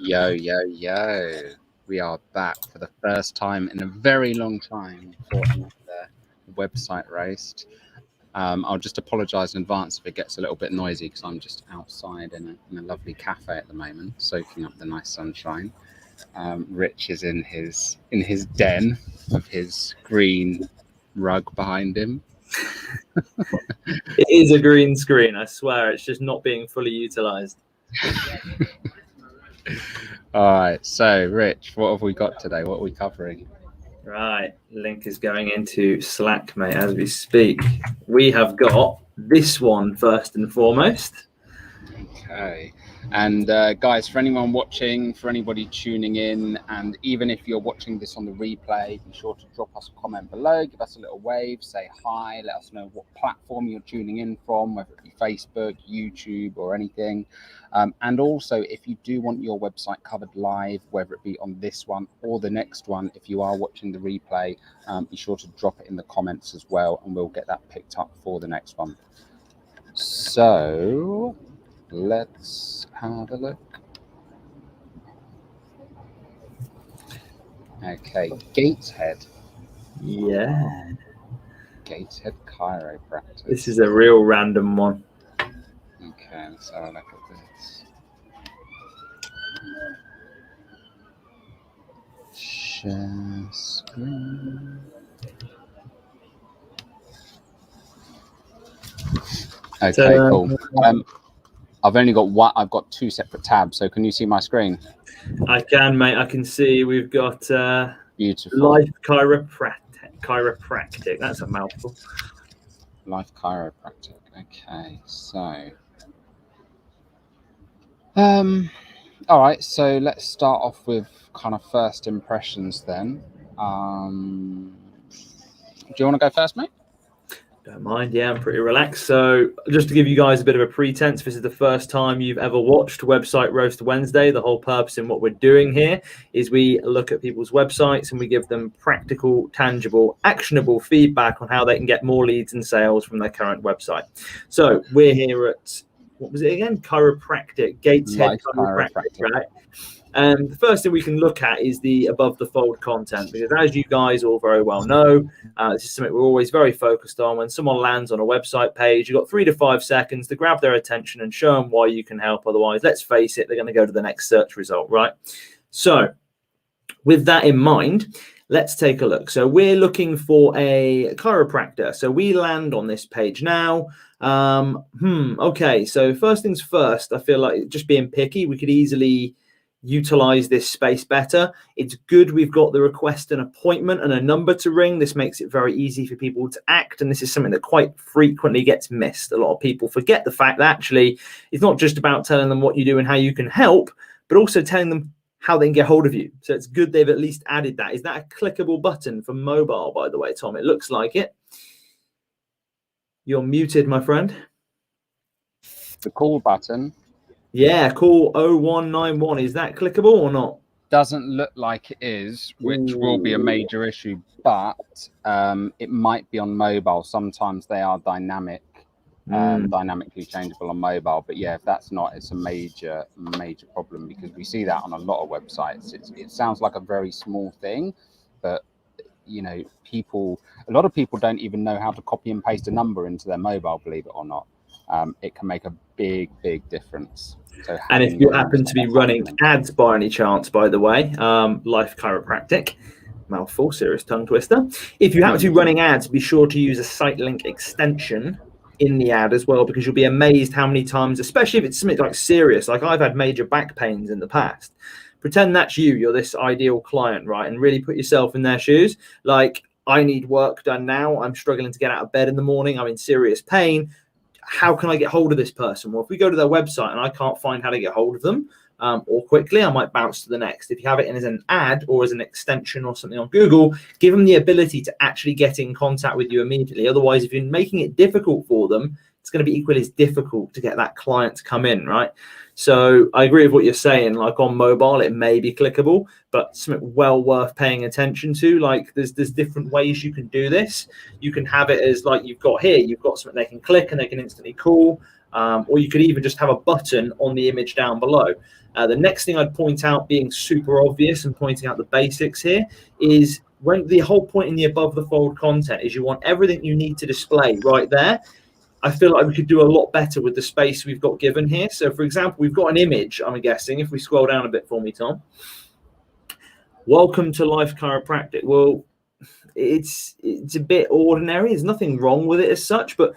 Yo, yo, yo. We are back for the first time in a very long time for another website roast. I'll just apologise in advance if it gets a little bit noisy because I'm just outside in a lovely cafe at the moment, soaking up the nice sunshine. Rich is in his den of his green rug behind him. It is a green screen, I swear. It's just not being fully utilised. All right, so Rich, what have we got today? What are we covering? Right, link is going into Slack, mate, as we speak. We have got this one first and foremost. Okay. And guys, for anyone watching, for anybody tuning in, and even if you're watching this on the replay, be sure to drop us a comment below, give us a little wave, say hi, let us know what platform you're tuning in from, whether it be Facebook, YouTube, or anything. And also, if you do want your website covered live, whether it be on this one or the next one, if you are watching the replay, be sure to drop it in the comments as well, and we'll get that picked up for the next one. So let's have a look. Okay, Gateshead. Yeah. Gateshead Chiropractor. This is a real random one. Okay, let's have a look at this. Share screen. Okay, cool. I've only got one. I've got two separate tabs. So can you see my screen? I can, mate. I can see we've got Beautiful. Life Chiropractic. That's a mouthful. Life Chiropractic. Okay, so all right. So let's start off with kind of first impressions then. Do you want to go first, mate? Don't mind, yeah, I'm pretty relaxed. So just to give you guys a bit of a pretense, this is the first time you've ever watched Website Roast Wednesday. The whole purpose in what we're doing here is we look at people's websites and we give them practical, tangible, actionable feedback on how they can get more leads and sales from their current website. So we're here at, what was it again? Chiropractic, Gateshead Chiropractic, right? And the first thing we can look at is the above the fold content, because as you guys all very well know, this is something we're always very focused on. When someone lands on a website page, you've got 3 to 5 seconds to grab their attention and show them why you can help. Otherwise, let's face it, they're going to go to the next search result, right? So with that in mind, let's take a look. So we're looking for a chiropractor. So we land on this page now. Okay, so first things first, I feel like just being picky, we could easily utilize this space better. It's good we've got the request an appointment and a number to ring. This makes it very easy for people to act, and this is something that quite frequently gets missed. A lot of people forget the fact that actually it's not just about telling them what you do and how you can help, but also telling them how they can get hold of you. So it's good they've at least added that. Is that a clickable button for mobile, by the way, Tom? It looks like it. You're muted, my friend. The call button. Yeah, call 0191. Is that clickable or not? Doesn't look like it is, which will be a major issue, but it might be on mobile. Sometimes they are dynamically changeable on mobile. But yeah, if that's not, it's a major problem, because we see that on a lot of websites. It sounds like a very small thing, but you know, a lot of people don't even know how to copy and paste a number into their mobile, believe it or not. It can make a big difference. So, and if you happen to be running ads by any chance, by the way, Life Chiropractic, mouthful, serious tongue twister. If you happen to be running ads, be sure to use a site link extension in the ad as well, because you'll be amazed how many times, especially if it's something like serious, like I've had major back pains in the past. Pretend that's you're this ideal client, right? And really put yourself in their shoes. Like, I need work done now. I'm struggling to get out of bed in the morning. I'm in serious pain. How can I get hold of this person? Well, if we go to their website and I can't find how to get hold of them or quickly, I might bounce to the next. If you have it in as an ad or as an extension or something on Google, give them the ability to actually get in contact with you immediately. Otherwise, if you're making it difficult for them, it's going to be equally as difficult to get that client to come in, right? So I agree with what you're saying. Like on mobile, it may be clickable, but something well worth paying attention to. Like there's different ways you can do this. You can have it as like you've got here. You've got something they can click and they can instantly call. or you could even just have a button on the image down below. The next thing I'd point out, being super obvious and pointing out the basics here, is when the whole point in the above the fold content is you want everything you need to display right there. I feel like we could do a lot better with the space we've got given here. So, for example, we've got an image, I'm guessing, if we scroll down a bit for me, Tom. Welcome to Life Chiropractic. Well, it's a bit ordinary. There's nothing wrong with it as such, but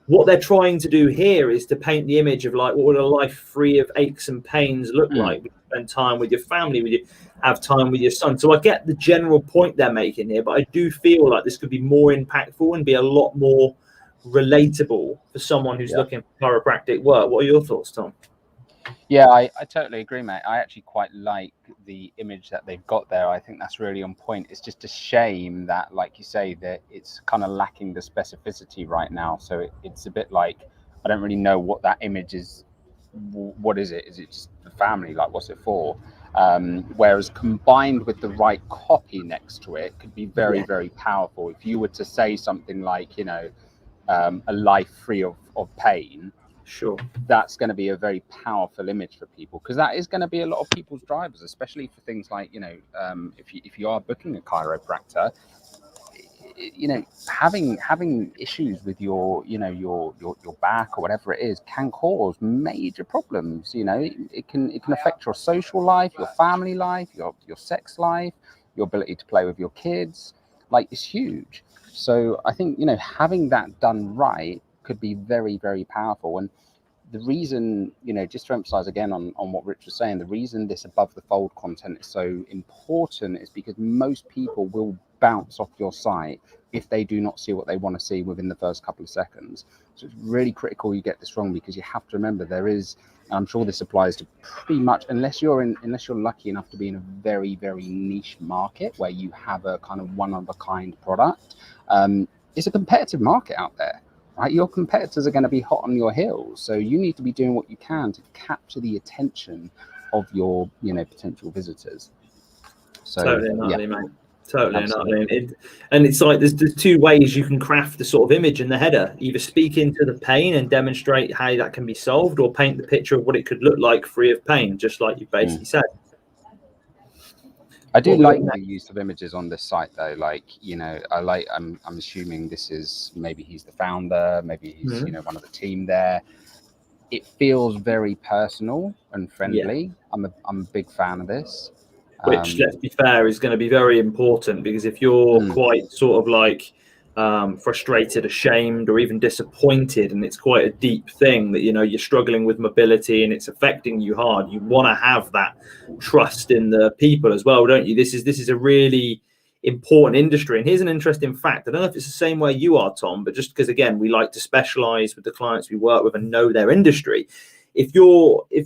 what they're trying to do here is to paint the image of like, what would a life free of aches and pains look like? You spend time with your family, you have time with your son. So I get the general point they're making here, but I do feel like this could be more impactful and be a lot more relatable for someone who's looking for chiropractic work. What are your thoughts, Tom? Yeah, I totally agree, mate. I actually quite like the image that they've got there. I think that's really on point. It's just a shame that, like you say, that it's kind of lacking the specificity right now. So it's a bit like, I don't really know what that image is. What is it? Is it just the family? Like, what's it for? Whereas combined with the right copy next to it could be very, very powerful. If you were to say something like, you know, a life free of pain, sure, that's going to be a very powerful image for people, because that is going to be a lot of people's drivers, especially for things like, you know, if you are booking a chiropractor, you know, having issues with your, you know, your back or whatever it is can cause major problems. You know, it can affect your social life, your family life, your sex life, your ability to play with your kids. Like, it's huge. So I think, you know, having that done right could be very, very powerful. And the reason, you know, just to emphasize again on what Rich was saying, the reason this above the fold content is so important is because most people will bounce off your site if they do not see what they want to see within the first couple of seconds. So it's really critical you get this wrong, because you have to remember there is, and I'm sure this applies to pretty much, unless you're lucky enough to be in a very, very niche market where you have a kind of one of a kind product, it's a competitive market out there. Right, your competitors are going to be hot on your heels, so you need to be doing what you can to capture the attention of your, you know, potential visitors. So totally, mate. Totally. And it's like there's two ways you can craft the sort of image in the header: either speak into the pain and demonstrate how that can be solved, or paint the picture of what it could look like free of pain, just like you basically said. I do like the use of images on this site, though. Like, you know, I'm assuming this is, maybe he's the founder, maybe he's, you know, one of the team there. It feels very personal and friendly. I'm a big fan of this. Which, let's be fair, is going to be very important, because if you're quite sort of like frustrated, ashamed, or even disappointed, and it's quite a deep thing that, you know, you're struggling with mobility and it's affecting you hard, you want to have that trust in the people as well, don't you? This is a really important industry. And here's an interesting fact. I don't know if it's the same way you are, Tom, but just because, again, we like to specialize with the clients we work with and know their industry. If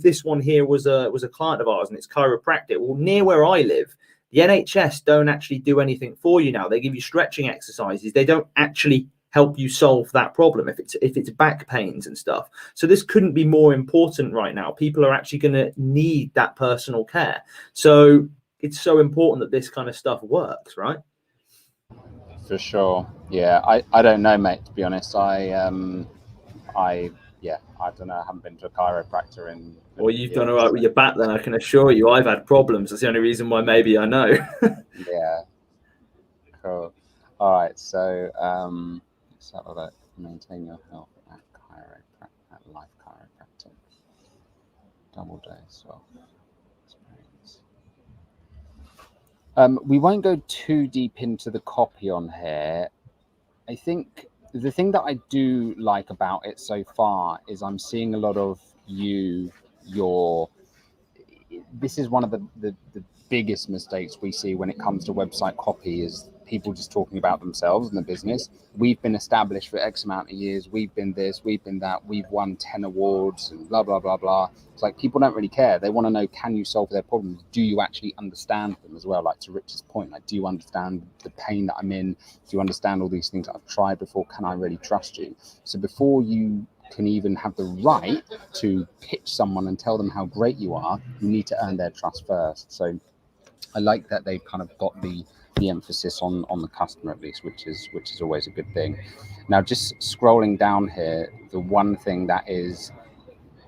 this one here was a client of ours and it's chiropractic, well, near where I live, the NHS don't actually do anything for you now. They give you stretching exercises. They don't actually help you solve that problem if it's back pains and stuff. So this couldn't be more important right now. People are actually going to need that personal care. So it's so important that this kind of stuff works, right? For sure. Yeah, I don't know, mate, to be honest. I don't know. I haven't been to a chiropractor in. Well, you've done all right with your back, then. I can assure you, I've had problems. That's the only reason why maybe I know. Yeah. Cool. All right. So, let's have a look. Maintain your health at Life Chiropractic. Double day swap experience. We won't go too deep into the copy on here. I think the thing that I do like about it so far is I'm seeing a lot of this is one of the biggest mistakes we see when it comes to website copy, is people just talking about themselves and the business. We've been established for X amount of years. We've been this, we've been that, we've won 10 awards and blah, blah, blah, blah. It's like, people don't really care. They want to know, can you solve their problems? Do you actually understand them as well? Like, to Rich's point, like, do you understand the pain that I'm in? Do you understand all these things that I've tried before? Can I really trust you? So before you can even have the right to pitch someone and tell them how great you are, you need to earn their trust first. So I like that they've kind of got the emphasis on the customer, at least, which is always a good thing. Now, just scrolling down here, the one thing that is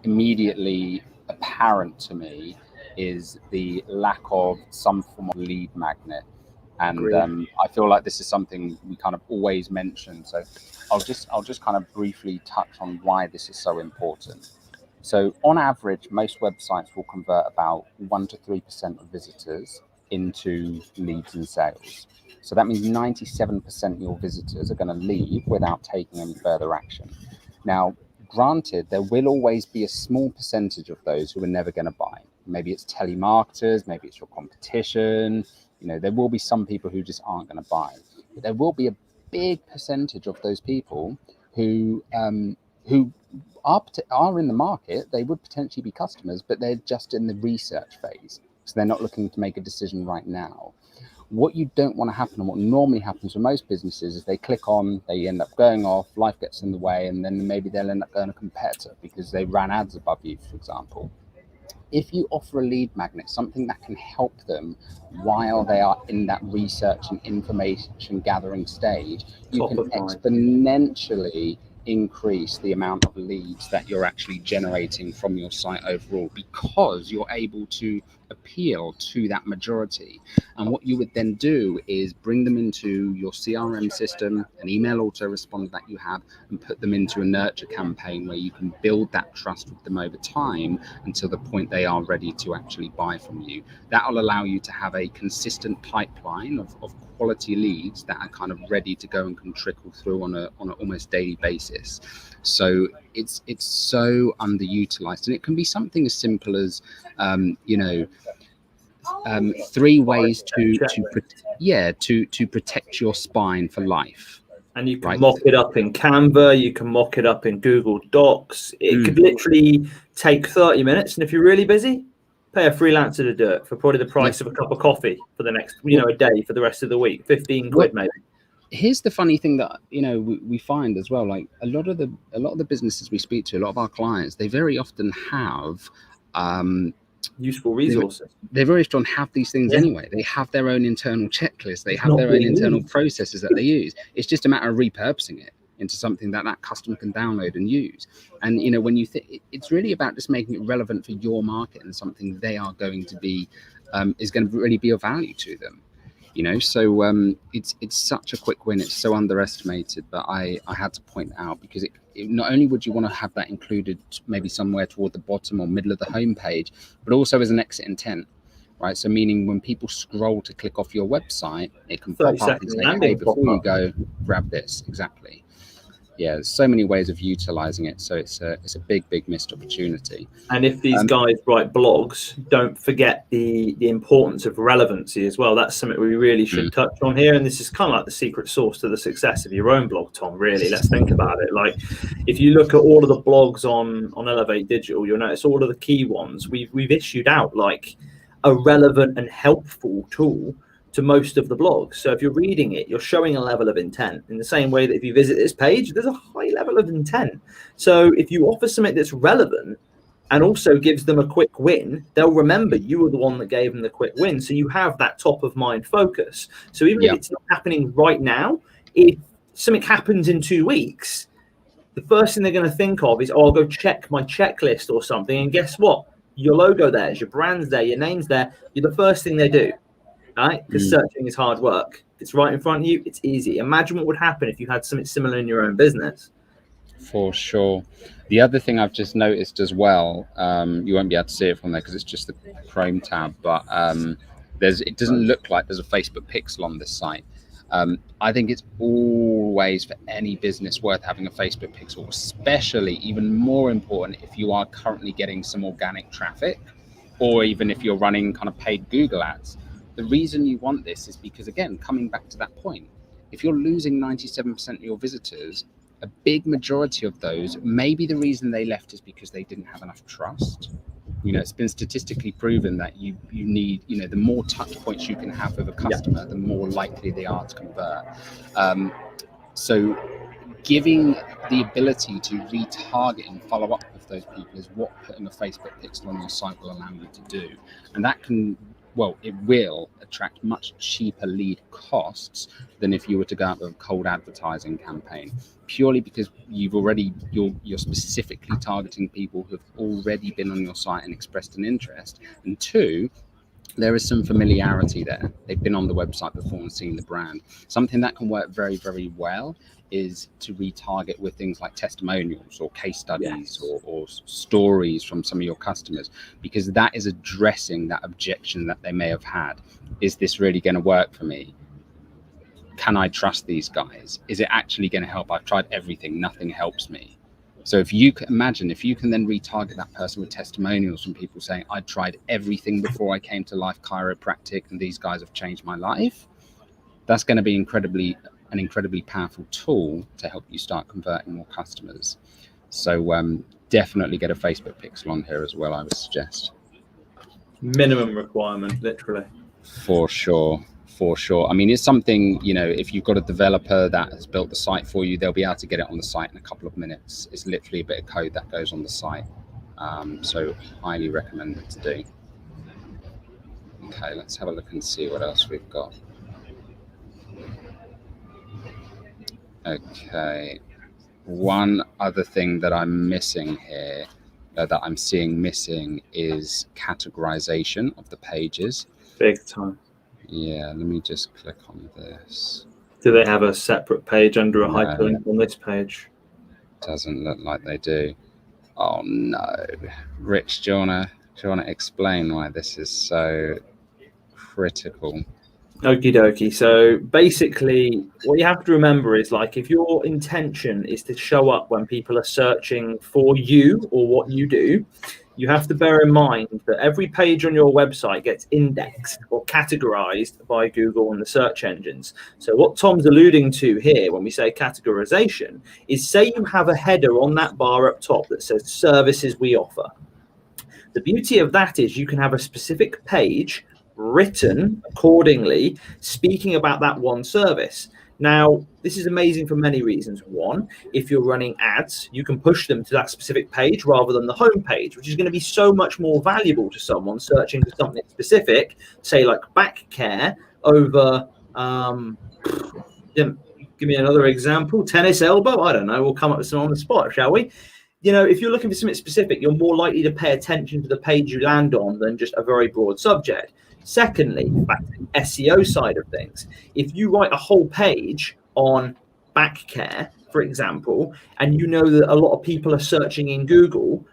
immediately apparent to me is the lack of some form of lead magnet. And I feel like this is something we kind of always mention. So I'll just kind of briefly touch on why this is so important. So on average, most websites will convert about 1 to 3% of visitors into leads and sales. So that means 97% of your visitors are going to leave without taking any further action. Now, granted, there will always be a small percentage of those who are never going to buy. Maybe it's telemarketers, maybe it's your competition. There will be some people who just aren't going to buy. But there will be a big percentage of those people who are in the market. They would potentially be customers, but they're just in the research phase. So they're not looking to make a decision right now. What you don't want to happen, and what normally happens for most businesses, is they click on, they end up going off, life gets in the way, and then maybe they'll end up going to a competitor because they ran ads above you, for example. If you offer a lead magnet, something that can help them while they are in that research and information gathering stage, you can exponentially increase the amount of leads that you're actually generating from your site overall, because you're able to appeal to that majority. And what you would then do is bring them into your CRM system, an email autoresponder that you have, and put them into a nurture campaign where you can build that trust with them over time until the point they are ready to actually buy from you. That will allow you to have a consistent pipeline of quality leads that are kind of ready to go and can trickle through on an almost daily basis. So it's so underutilized, and it can be something as simple as 3 ways to protect your spine for life. And you can mock it up in Canva, you can mock it up in Google Docs. It could literally take 30 minutes, and if you're really busy, pay a freelancer to do it for probably the price of a cup of coffee for the next a day for the rest of the week. 15 quid maybe. Here's the funny thing that we find as well. Like a lot of the businesses we speak to, a lot of our clients, they very often have useful resources. They very often have these things anyway. They have their own internal checklist. They have their own internal processes that they use. It's just a matter of repurposing it into something that customer can download and use. And when you think, it's really about just making it relevant for your market and something they are going to be is going to really be of value to them. So it's such a quick win. It's so underestimated, but I had to point out, because it not only would you want to have that included maybe somewhere toward the bottom or middle of the homepage, but also as an exit intent, right? So meaning when people scroll to click off your website, it can pop up and say, hey, before you go, grab this. Exactly. Yeah, there's so many ways of utilizing it. So it's a big missed opportunity. And if these guys write blogs, don't forget the importance of relevancy as well. That's something we really should touch on here. And this is kind of like the secret sauce to the success of your own blog, Tom, really. Let's think about it. Like, if you look at all of the blogs on Elevate Digital, you'll notice all of the key ones. We've issued out like a relevant and helpful tool to most of the blogs. So if you're reading it, you're showing a level of intent, in the same way that if you visit this page, there's a high level of intent. So if you offer something that's relevant and also gives them a quick win, they'll remember you were the one that gave them the quick win. So you have that top of mind focus. So even if it's not happening right now, if something happens in 2 weeks, the first thing they're going to think of is, I'll go check my checklist or something. And guess what? Your logo there, your brand's there, your name's there. You're the first thing they do. Right? Because searching is hard work. If it's right in front of you, it's easy. Imagine what would happen if you had something similar in your own business. For sure. The other thing I've just noticed as well, you won't be able to see it from there because it's just the Chrome tab, but it doesn't look like there's a Facebook pixel on this site. I think it's always, for any business, worth having a Facebook pixel, especially even more important if you are currently getting some organic traffic, or even if you're running kind of paid Google ads. The reason you want this is because, again, coming back to that point, if you're losing 97% of your visitors, a big majority of those, maybe the reason they left is because they didn't have enough trust. It's been statistically proven that you need, the more touch points you can have with a customer, the more likely they are to convert. So giving the ability to retarget and follow up with those people is what putting a Facebook pixel on your site will allow you to do. And that can well, it will attract much cheaper lead costs than if you were to go out with a cold advertising campaign, purely because you're specifically targeting people who've already been on your site and expressed an interest. And two, there is some familiarity there. They've been on the website before and seen the brand. Something that can work very, very well is to retarget with things like testimonials or case studies, or stories from some of your customers, because that is addressing that objection that they may have had. Is this really going to work for me? Can I trust these guys? Is it actually going to help? I've tried everything, nothing helps me. So if you can imagine, if you can then retarget that person with testimonials from people saying, I tried everything before I came to Life Chiropractic and these guys have changed my life, that's going to be an incredibly powerful tool to help you start converting more customers. So definitely get a Facebook pixel on here as well, I would suggest. Minimum requirement, literally. For sure. I mean, it's something, if you've got a developer that has built the site for you, they'll be able to get it on the site in a couple of minutes. It's literally a bit of code that goes on the site. So highly recommended to do. Okay, let's have a look and see what else we've got. Okay, one other thing that I'm missing here, that I'm seeing missing, is categorization of the pages. Big time. Yeah, let me just click on this. Do they have a separate page under a hyperlink on this page? Doesn't look like they do. Oh no. Rich, do you wanna explain why this is so critical? Okie dokie. So basically, what you have to remember is, like, if your intention is to show up when people are searching for you or what you do, you have to bear in mind that every page on your website gets indexed or categorized by Google and the search engines. So what Tom's alluding to here when we say categorization is, say you have a header on that bar up top that says services we offer. The beauty of that is you can have a specific page written accordingly, speaking about that one service. Now, this is amazing for many reasons. One, if you're running ads, you can push them to that specific page rather than the home page, which is going to be so much more valuable to someone searching for something specific, say like back care over, give me another example, tennis elbow. I don't know. We'll come up with some on the spot, shall we? If you're looking for something specific, you're more likely to pay attention to the page you land on than just a very broad subject. Secondly, back to the SEO side of things, if you write a whole page on back care, for example, and you know that a lot of people are searching in Google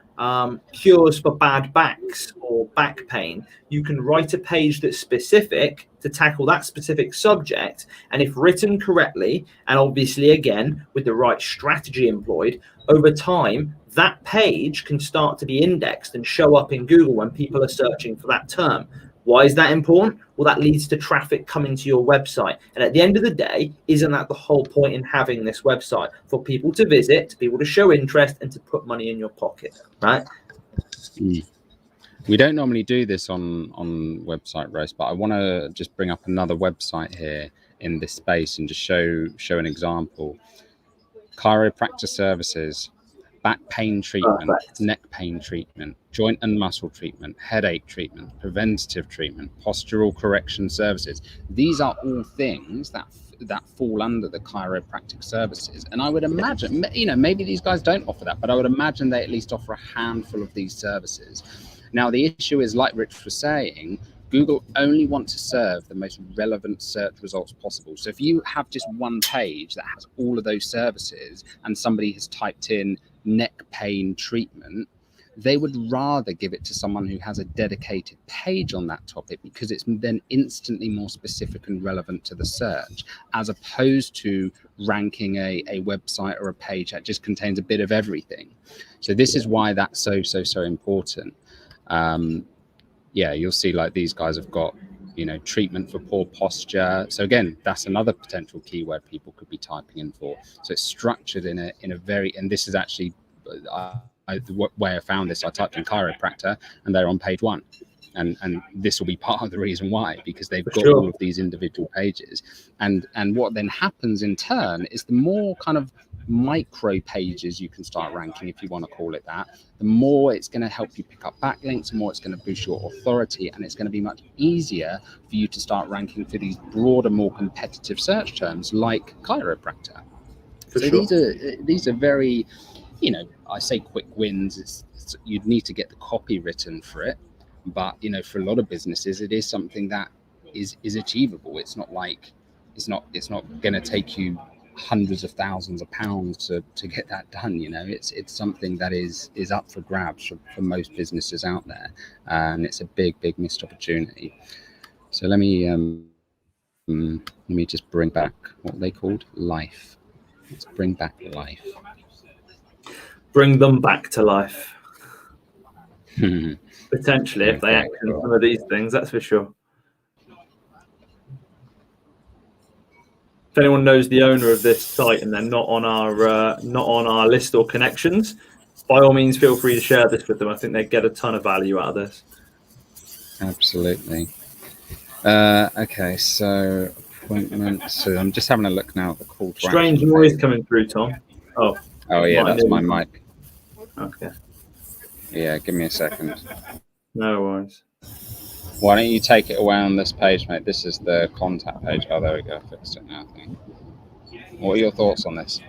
cures for bad backs or back pain, you can write a page that's specific to tackle that specific subject. And if written correctly, and obviously, again, with the right strategy employed, over time, that page can start to be indexed and show up in Google when people are searching for that term. Why is that important? Well, that leads to traffic coming to your website. And at the end of the day, isn't that the whole point in having this website? For people to visit, to people to show interest, and to put money in your pocket, right? We don't normally do this on Website Roast, but I want to just bring up another website here in this space and just show an example. Chiropractor Services. Back pain treatment, neck pain treatment, joint and muscle treatment, headache treatment, preventative treatment, postural correction services. These are all things that fall under the chiropractic services. And I would imagine, maybe these guys don't offer that, but I would imagine they at least offer a handful of these services. Now, the issue is, like Rich was saying, Google only wants to serve the most relevant search results possible. So if you have just one page that has all of those services and somebody has typed in neck pain treatment, they would rather give it to someone who has a dedicated page on that topic, because it's then instantly more specific and relevant to the search, as opposed to ranking a website or a page that just contains a bit of everything. So this is why that's so important. You'll see, like, these guys have got, treatment for poor posture. So again, that's another potential keyword people could be typing in for. So it's structured in a very, and this is actually the way I found this. I typed in chiropractor and they're on page 1. And this will be part of the reason why, because they've got all of these individual pages. And what then happens in turn is, the more kind of micro pages you can start ranking, if you want to call it that, the more it's going to help you pick up backlinks, the more it's going to boost your authority, and it's going to be much easier for you to start ranking for these broader, more competitive search terms like chiropractor. So these are very, I say quick wins. You'd need to get the copy written for it, but for a lot of businesses, it is something that is achievable. It's not going to take you hundreds of thousands of pounds to get that done. It's something that is up for grabs for most businesses out there, and it's a big missed opportunity. So let me just bring back what they called life. Let's bring back life. Bring them back to life. Potentially, if they act on some of these things, that's for sure. If anyone knows the owner of this site and they're not on our list or connections, by all means, feel free to share this with them. I think they'd get a ton of value out of this. Absolutely. Okay, so appointments. So I'm just having a look now at the call. Strange noise coming through, Tom. Oh yeah, that's my mic. Okay. Yeah, give me a second. No worries. Why don't you take it away on this page, mate? This is the contact page. Oh, there we go. I fixed it now, I think. What are your thoughts on this?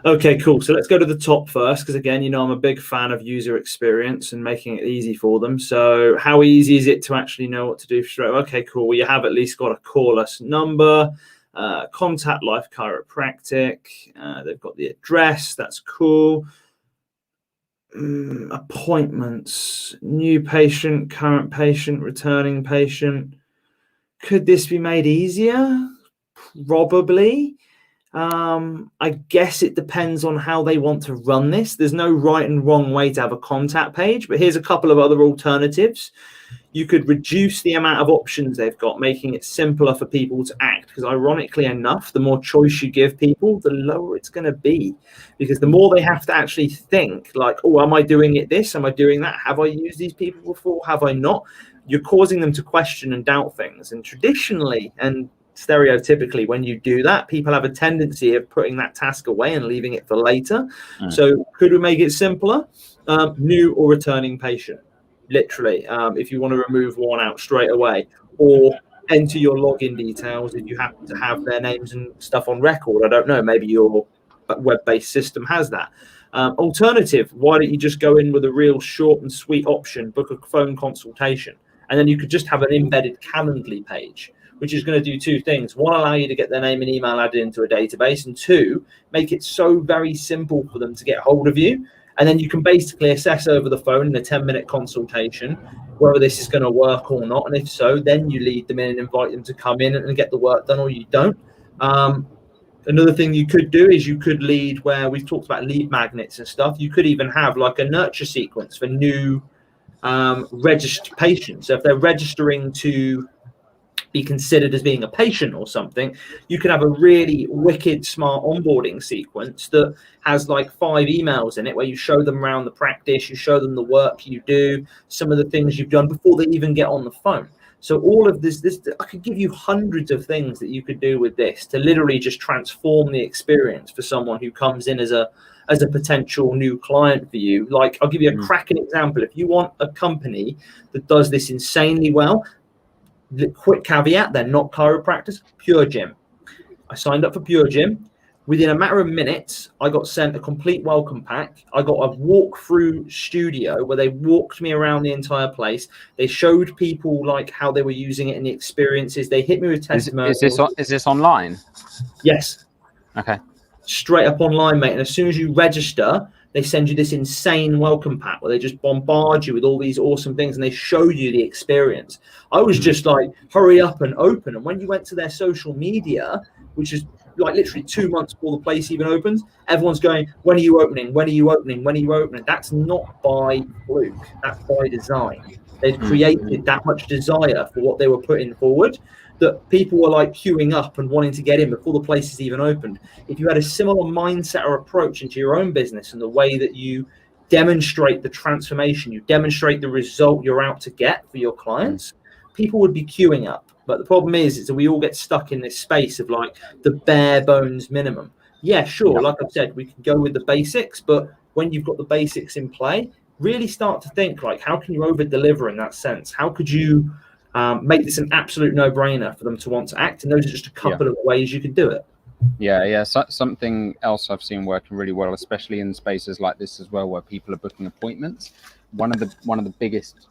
Okay, cool. So let's go to the top first, because again, I'm a big fan of user experience and making it easy for them. So how easy is it to actually know what to do straight away? Okay, cool. Well, you have at least got a call us number, contact Life Chiropractic. They've got the address. That's cool. Appointments, new patient, current patient, returning patient. Could this be made easier? Probably. I guess it depends on how they want to run this. There's no right and wrong way to have a contact page, but here's a couple of other alternatives. You could reduce the amount of options they've got, making it simpler for people to act. Because ironically enough, the more choice you give people, the lower it's going to be. Because the more they have to actually think like, oh, am I doing it this? Am I doing that? Have I used these people before? Have I not? You're causing them to question and doubt things. And traditionally and stereotypically, when you do that, people have a tendency of putting that task away and leaving it for later. So could we make it simpler? New or returning patient. Literally, if you want to remove one out straight away, or enter your login details if you happen to have their names and stuff on record. I don't know, maybe your web-based system has that. Alternative, why don't you just go in with a real short and sweet option, book a phone consultation, and then you could just have an embedded Calendly page, which is going to do two things. One, allow you to get their name and email added into a database, and two, make it so very simple for them to get hold of you. And then you can basically assess over the phone in a 10-minute consultation whether this is going to work or not. And if so, then you lead them in and invite them to come in and get the work done, or you don't. Another thing you could do is you could lead, where we've talked about lead magnets and stuff. You could even have like a nurture sequence for new registered patients. So if they're registering to be considered as being a patient or something, you could have a really wicked smart onboarding sequence that has like 5 emails in it, where you show them around the practice, you show them the work you do, some of the things you've done before they even get on the phone. So all of this I could give you hundreds of things that you could do with this to literally just transform the experience for someone who comes in as a potential new client for you. Like, I'll give you a cracking example. If you want a company that does this insanely well, the quick caveat, they're not chiropractors, Pure Gym. I signed up for Pure Gym. Within a matter of minutes, I got sent a complete welcome pack. I got a walk-through studio where they walked me around the entire place. They showed people like how they were using it and the experiences. They hit me with testimonials. Is this online? Yes. Okay. Straight up online, mate. And as soon as you register, they send you this insane welcome pack where they just bombard you with all these awesome things and they show you the experience. I was just like, hurry up and open. And when you went to their social media, which is like literally 2 months before the place even opens, everyone's going, when are you opening? When are you opening? When are you opening? That's not by fluke. That's by design. They'd created that much desire for what they were putting forward that people were like queuing up and wanting to get in before the place is even opened. If you had a similar mindset or approach into your own business and the way that you demonstrate the transformation, you demonstrate the result you're out to get for your clients, people would be queuing up. But the problem is that we all get stuck in this space of like the bare bones minimum. yeah, sure. Yeah. Like I've said, we can go with the basics, but when you've got the basics in play, really start to think like, how can you over deliver in that sense? How could you make this an absolute no-brainer for them to want to act? And those are just a couple of ways you can do it. Yeah. So, something else I've seen working really well, especially in spaces like this as well, where people are booking appointments. One of the biggest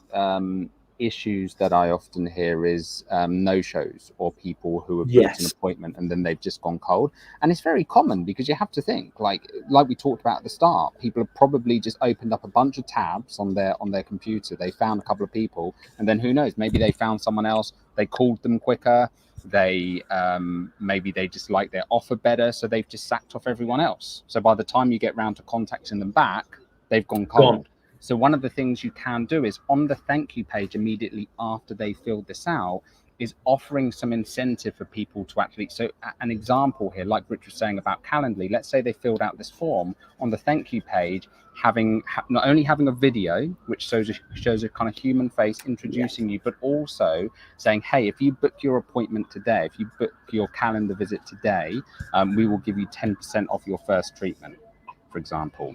issues that I often hear is no-shows, or people who have booked an appointment and then they've just gone cold. And it's very common, because you have to think, like we talked about at the start, people have probably just opened up a bunch of tabs on their computer. They found a couple of people, and then who knows, maybe they found someone else, they called them quicker, they maybe they just like their offer better, so they've just sacked off everyone else. So by the time you get round to contacting them back, they've gone cold. So one of the things you can do is, on the thank you page immediately after they filled this out, is offering some incentive for people to actually, so an example here, like Rich was saying about Calendly, let's say they filled out this form, on the thank you page, not only having a video which shows a kind of human face introducing you, but also saying, hey, if you book your appointment today, if you book your calendar visit today, we will give you 10% off your first treatment, for example.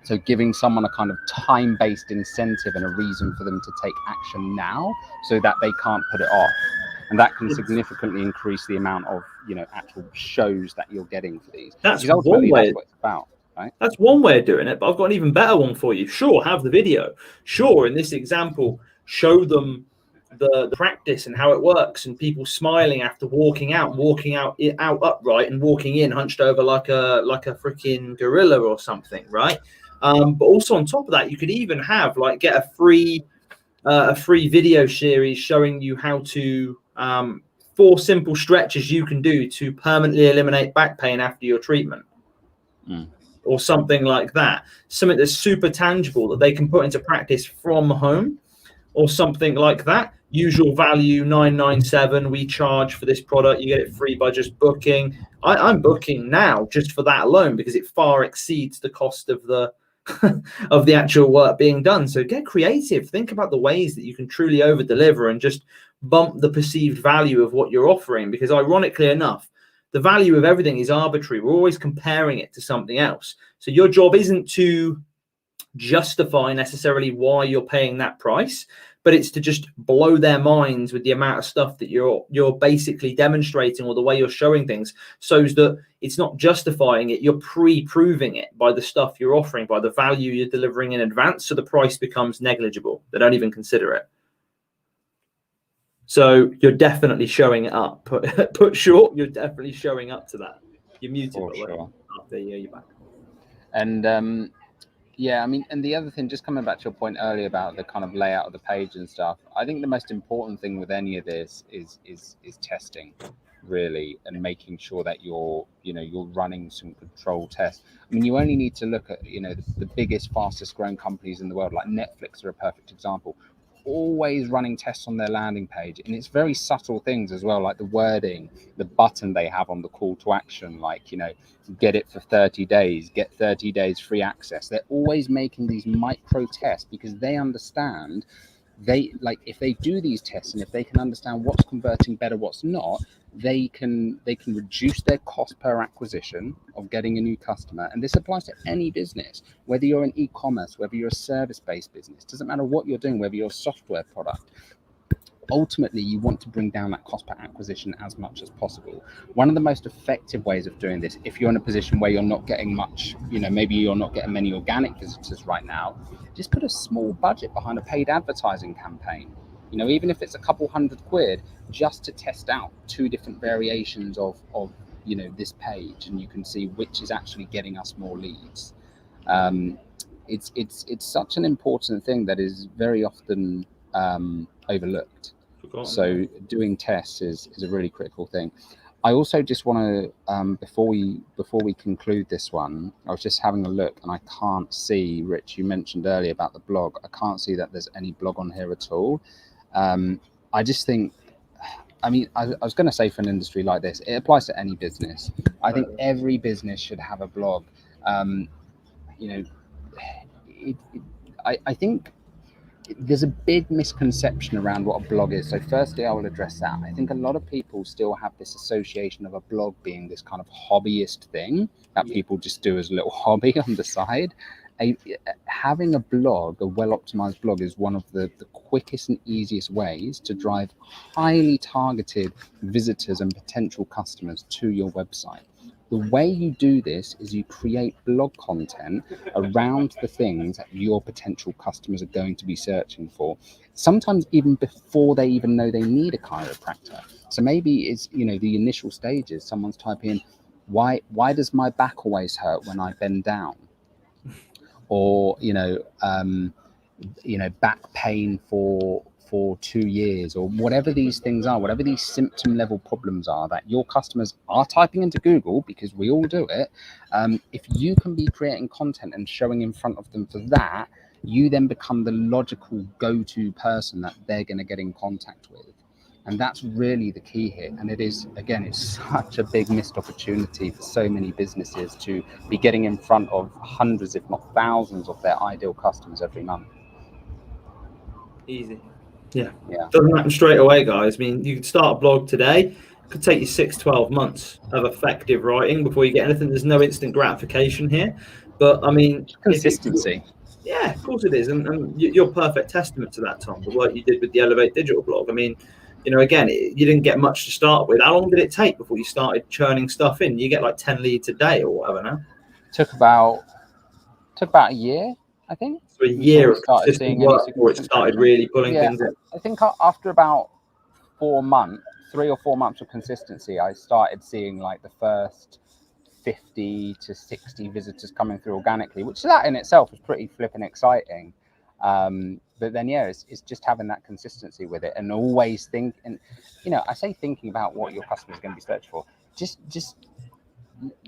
So giving someone a kind of time-based incentive and a reason for them to take action now, so that they can't put it off. And that can significantly increase the amount of, actual shows that you're getting for these. That's one way. That's what it's about, right? That's one way of doing it, but I've got an even better one for you. Sure, have the video. Sure, in this example, show them the practice and how it works, and people smiling after walking out upright and walking in hunched over like a freaking gorilla or something, right? But also on top of that, you could even have get a free video series showing you how to 4 simple stretches you can do to permanently eliminate back pain after your treatment. Or something like that. Something that's super tangible that they can put into practice from home, or something like that. Usual value $997. We charge for this product. You get it free by just booking. I'm booking now just for that alone, because it far exceeds the cost of the of the actual work being done. So get creative. Think about the ways that you can truly over deliver and just bump the perceived value of what you're offering, because ironically enough, the value of everything is arbitrary. We're always comparing it to something else. So your job isn't to justify necessarily why you're paying that price, but it's to just blow their minds with the amount of stuff that you're basically demonstrating, or the way you're showing things, so that it's not justifying it, you're pre-proving it by the stuff you're offering, by the value you're delivering in advance, so the price becomes negligible. They don't even consider it. So you're definitely showing it up. Put short, you're definitely showing up to that. You're muted, For but sure. there you're back. And yeah, I mean, and the other thing, just coming back to your point earlier about the kind of layout of the page and stuff, I think the most important thing with any of this is testing, really, and making sure that you're running some control tests. I mean, you only need to look at the biggest, fastest growing companies in the world, like Netflix are a perfect example. Always running tests on their landing page, and it's very subtle things as well, like the wording, the button they have on the call to action, like get it for 30 days, get 30 days free access. They're always making these micro tests, because they understand if they do these tests, and if they can understand what's converting better, what's not, they can reduce their cost per acquisition of getting a new customer. And this applies to any business, whether you're an e-commerce, whether you're a service-based business, doesn't matter what you're doing, whether you're a software product. Ultimately, you want to bring down that cost per acquisition as much as possible. One of the most effective ways of doing this, if you're in a position where you're not getting much, maybe you're not getting many organic visitors right now, just put a small budget behind a paid advertising campaign. Even if it's a couple £100, just to test out 2 different variations of this page, and you can see which is actually getting us more leads. It's such an important thing that is very often overlooked. So doing tests is a really critical thing. I also just want to, before we conclude this one, I was just having a look, and I can't see, Rich, you mentioned earlier about the blog. I can't see that there's any blog on here at all. I just think, I was going to say, for an industry like this, it applies to any business. I think every business should have a blog. I think there's a big misconception around what a blog is. So firstly, I will address that. I think a lot of people still have this association of a blog being this kind of hobbyist thing that people just do as a little hobby on the side. Having a blog, a well-optimized blog, is one of the quickest and easiest ways to drive highly targeted visitors and potential customers to your website. The way you do this is you create blog content around the things that your potential customers are going to be searching for, sometimes even before they even know they need a chiropractor. So maybe it's, the initial stages, someone's typing in, why does my back always hurt when I bend down? Or, back pain for 2 years, or whatever these things are, whatever these symptom level problems are that your customers are typing into Google, because we all do it. If you can be creating content and showing in front of them for that, you then become the logical go-to person that they're going to get in contact with. And that's really the key here. And it is, again, it's such a big missed opportunity for so many businesses to be getting in front of hundreds, if not thousands, of their ideal customers every month. Easy. Yeah. Doesn't happen straight away, guys. I mean, you could start a blog today. It could take you 6-12 months of effective writing before you get anything. There's no instant gratification here. But, I mean, consistency. Yeah, of course it is. And you're perfect testament to that, Tom, the work you did with the Elevate Digital blog. I mean, again, you didn't get much to start with. How long did it take before you started churning stuff in? You get like 10 leads a day or whatever now? Took about a year, I think. So a year of consistent work before it started really pulling things in. I think after about 3 or 4 months of consistency, I started seeing like the first 50 to 60 visitors coming through organically, which that in itself is pretty flipping exciting. But then, it's just having that consistency with it, and always think, and I say thinking about what your customer is going to be searching for. Just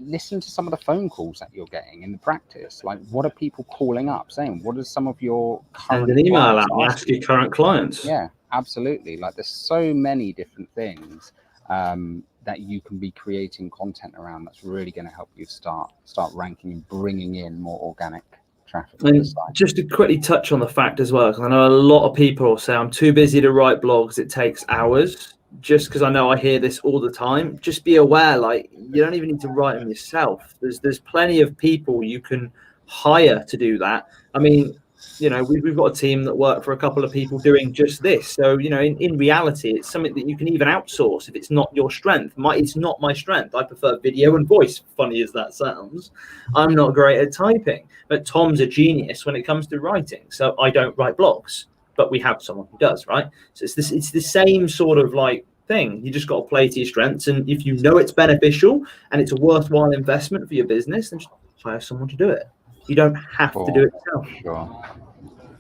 listen to some of the phone calls that you're getting in the practice. Like, what are people calling up saying? What are some of your current? Send an email out and ask your current clients. Yeah, absolutely. Like, there's so many different things that you can be creating content around. That's really going to help you start ranking and bringing in more organic traffic. And just to quickly touch on the fact as well, because I know a lot of people say I'm too busy to write blogs, it takes hours. Just because I know I hear this all the time, just be aware, like, you don't even need to write them yourself. There's plenty of people you can hire to do that. I mean, we've got a team that work for a couple of people doing just this. So, in reality, it's something that you can even outsource if it's not your strength. It's not my strength. I prefer video and voice, funny as that sounds. I'm not great at typing, but Tom's a genius when it comes to writing. So I don't write blogs, but we have someone who does, right? So it's the same sort of like thing. You just got to play to your strengths. And if you know it's beneficial and it's a worthwhile investment for your business, then just hire someone to do it. You don't have to do it yourself.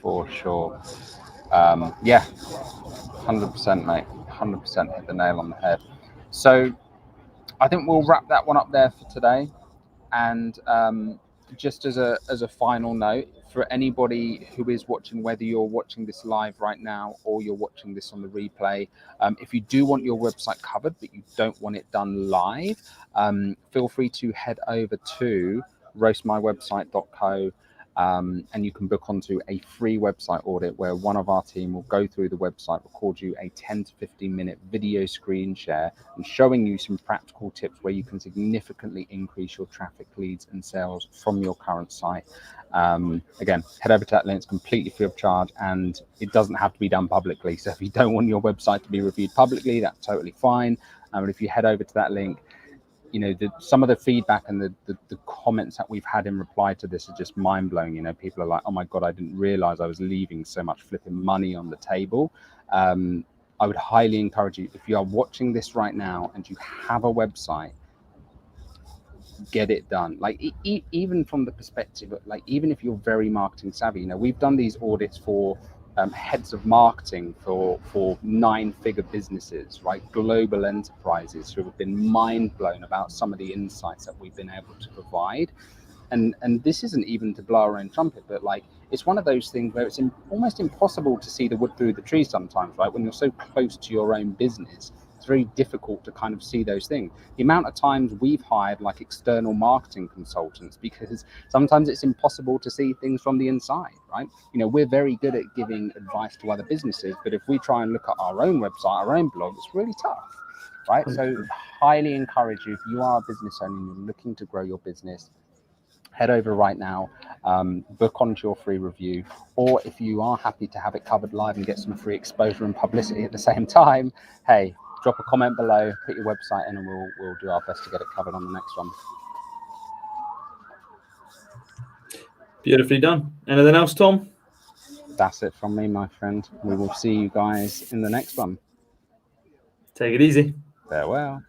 For sure. 100%, mate. 100% hit the nail on the head. So I think we'll wrap that one up there for today. And just as a final note, for anybody who is watching, whether you're watching this live right now or you're watching this on the replay, if you do want your website covered but you don't want it done live, feel free to head over to roastmywebsite.co, and you can book onto a free website audit where one of our team will go through the website, record you a 10 to 15 minute video screen share and showing you some practical tips where you can significantly increase your traffic, leads and sales from your current site. Again, head over to that link. It's completely free of charge and it doesn't have to be done publicly. So if you don't want your website to be reviewed publicly, that's totally fine. But if you head over to that link, some of the feedback and the comments that we've had in reply to this are just mind blowing. People are like, oh my God, I didn't realize I was leaving so much flipping money on the table. I would highly encourage you, if you are watching this right now and you have a website, get it done. Like even from the perspective of, like, even if you're very marketing savvy, we've done these audits for heads of marketing for 9-figure businesses, right? Global enterprises who have been mind blown about some of the insights that we've been able to provide. And this isn't even to blow our own trumpet, but like, it's one of those things where it's almost impossible to see the wood through the trees sometimes, right? When you're so close to your own business. it's very difficult to kind of see those things. The amount of times we've hired like external marketing consultants, because sometimes it's impossible to see things from the inside, right? You know, we're very good at giving advice to other businesses, but if we try and look at our own website, our own blog, it's really tough, right? So highly encourage you, if you are a business owner and you're looking to grow your business, head over right now, book onto your free review, or if you are happy to have it covered live and get some free exposure and publicity at the same time, hey, drop a comment below, put your website in, and we'll do our best to get it covered on the next one. Beautifully done. Anything else, Tom? That's it from me, my friend. We will see you guys in the next one. Take it easy. Farewell.